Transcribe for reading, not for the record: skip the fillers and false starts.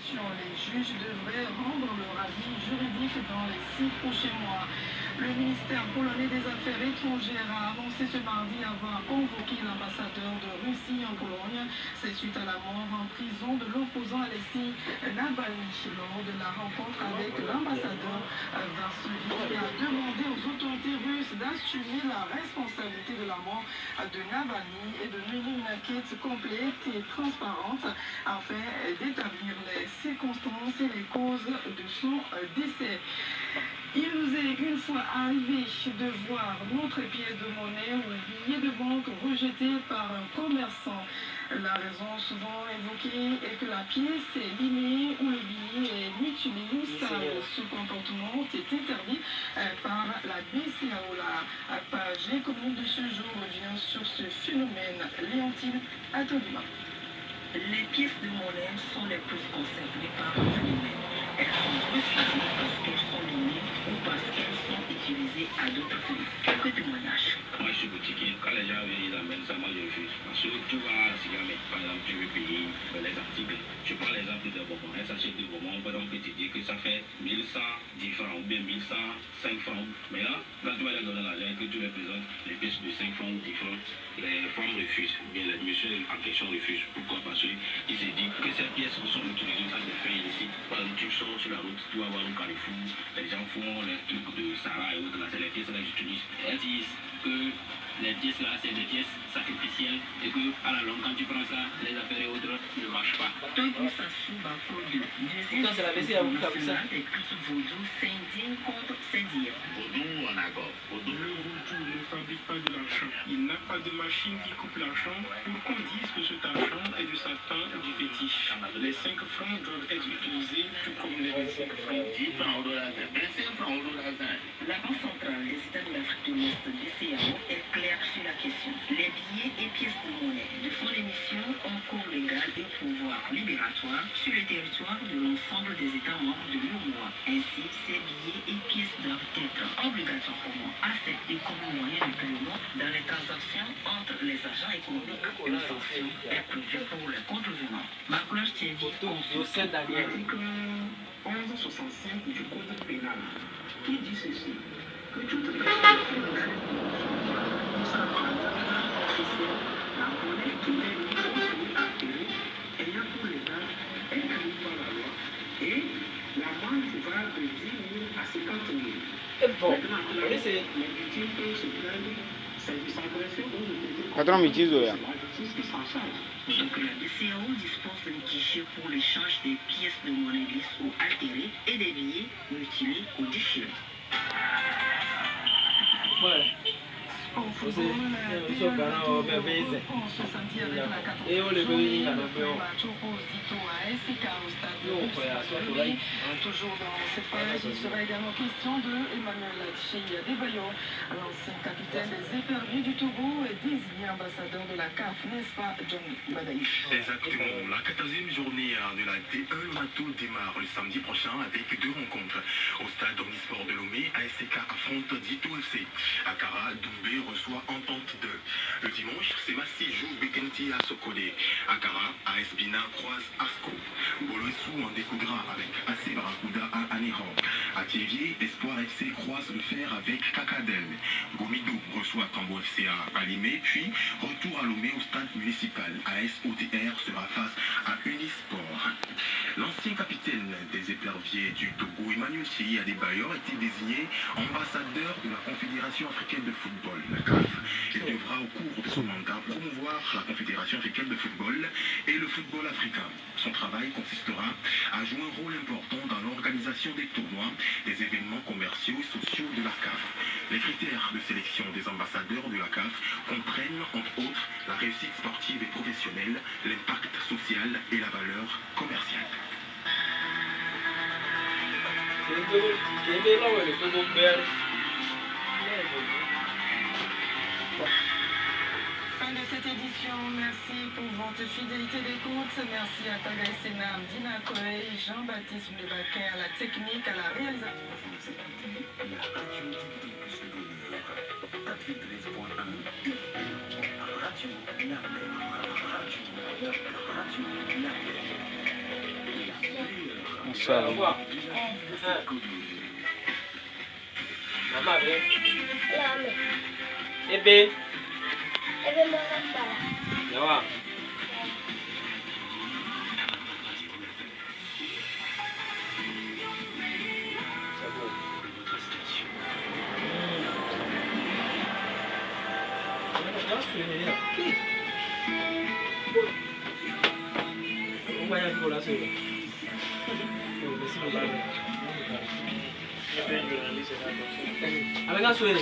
question. Les juges devraient rendre leur avis juridique dans les 6 prochains mois. Le ministère polonais des Affaires étrangères a annoncé ce mardi avoir convoqué l'ambassadeur de Russie en Pologne. C'est suite à la mort en prison de l'opposant Alexei Navalny. Lors de la rencontre avec l'ambassadeur, Varsovie a demandé aux autorités russes d'assumer la responsabilité de la mort de Navalny et de mener une enquête complète et transparente afin d'établir les circonstances et les causes de son décès. Il nous est une fois arrivé de voir notre pièce de monnaie ou billet de banque rejeté par un commerçant. La raison souvent évoquée est que la pièce est limée ou le billet est mutilé ou sale. Ce comportement est interdit par la BCAO. La page économique de ce jour revient sur ce phénomène. Léontine Atolima. Les pièces de monnaie sont les plus concernées par le phénomène. Elles sont refusées parce qu'elles sont limées ou parce qu'elles sont utilisées à d'autres fins. Quelques témoignages. Moi, je suis boutiquier. Quand les gens viennent, ils amènent ça, moi, je refuse. Parce que tu vas à la cigarette, par exemple, tu veux payer les articles. Je prends l'exemple de Bourbon. Un sachet de Bourbon, on peut te dire que ça fait 1110 francs ou bien 1105 francs. Mais là, quand tu vas leur donner l'argent et que tu leur présentes les pièces de 5 francs ou 10 francs, les femmes refusent. Ou bien les messieurs en question refusent. Pourquoi? Parce qu'ils se disent que ces pièces sont utilisées à des fins illicites. Par exemple, tu sors sur la route, tu vas voir un carrefour, les gens font les trucs de Sarah et autres, là, c'est les pièces là qu'ils utilisent. Elles disent que les pièces là, c'est des pièces sacrificielles et que à la longue, quand tu prends ça, les affaires et autres ne marchent pas. Togo Sassou Bakodo, deuxième national des cultes vaudou, s'indigne contre ces dires. Vaudou en accord. Le vaudou ne fabrique pas de l'argent. Il n'a pas de machine qui coupe l'argent pour qu'on dise que cet argent est de Satan ou du fétiche. Les 5 francs doivent être utilisés tout comme les 25 francs. 10 francs au dollar, 25 francs au dollar. La Banque centrale des États de l'Afrique de l'Ouest, BCAO, est claire sur la question. Les billets et pièces de monnaie de son émission ont cours légal et pouvoir libératoire sur le territoire de l'ensemble des États membres de l'UEMOA. Ainsi, ces billets et pièces doivent être obligatoirement acceptés comme moyen de paiement dans les transactions entre les agents économiques. Une sanction est prévue pour les contrevenants. Marc-Claude Thierry, L'article 1165 du Code pénal qui dit ceci, que toute personne qui ne fait pour sa pratique officielle la monnaie qui est mise au pays altéré ayant pour légal est punie par la loi et l'amende va de 10 000 à 50 000. Maintenant, les victimes peuvent se plaindre, c'est de s'adresser aux autorités. Patron, mais dis-le. C'est la justice qui s'en charge. Donc la BCAO dispose d'un guichet pour l'échange des pièces de monnaie lisses ou altérées et des billets mutilés ou déchirés. Au football, on se sentit avec la quatrième match opposito à SK au stade de Russie. Toujours dans cette page, il sera également question de Emmanuel Adebayor, l'ancien capitaine des éperviers du Togo et désigné ambassadeur de la CAF, n'est-ce pas, John Badaï? Exactement. La 14e journée de la D1 Mato démarre le samedi prochain avec 2 rencontres. Au stade Omnisport de Lomé, ASK affronte Dito FC. Akara Doumbé reçoit Entente 2. Le dimanche, c'est Massijou Bekenti à Sokode. Akara, AS Bina croise Asco. Boloissou en découdra avec AC Barracuda à Anéran. À Thiévier, Espoir FC croise le fer avec Kakadel. Gomido reçoit Tambo FC à Alimé, puis retour à Lomé au stade municipal. AS OTR sera face à Unisport. L'ancien capitaine des éperviers du Togo, Emmanuel Adebayor, a été désigné ambassadeur de la Confédération africaine de football, la CAF. Il devra au cours de son mandat promouvoir la Confédération africaine de football et le football africain. Son travail consistera à jouer un rôle important dans l'organisation des tournois, des événements commerciaux et sociaux de la CAF. Les critères de sélection des ambassadeurs de la CAF comprennent entre autres la réussite sportive et professionnelle, l'impact social et la valeur commerciale. Fin de cette édition, merci pour votre fidélité d'écoute. Merci à Tagay Senam, Dina Koei, Jean-Baptiste Mlebaquet à la technique, à la réalisation. La radio du plus de bonheur. 93.1 Radio La Mer. Radio La Mer. La Salam. Mama be. Ebe. Ebe mwana bala. Yawa. Avenga suele.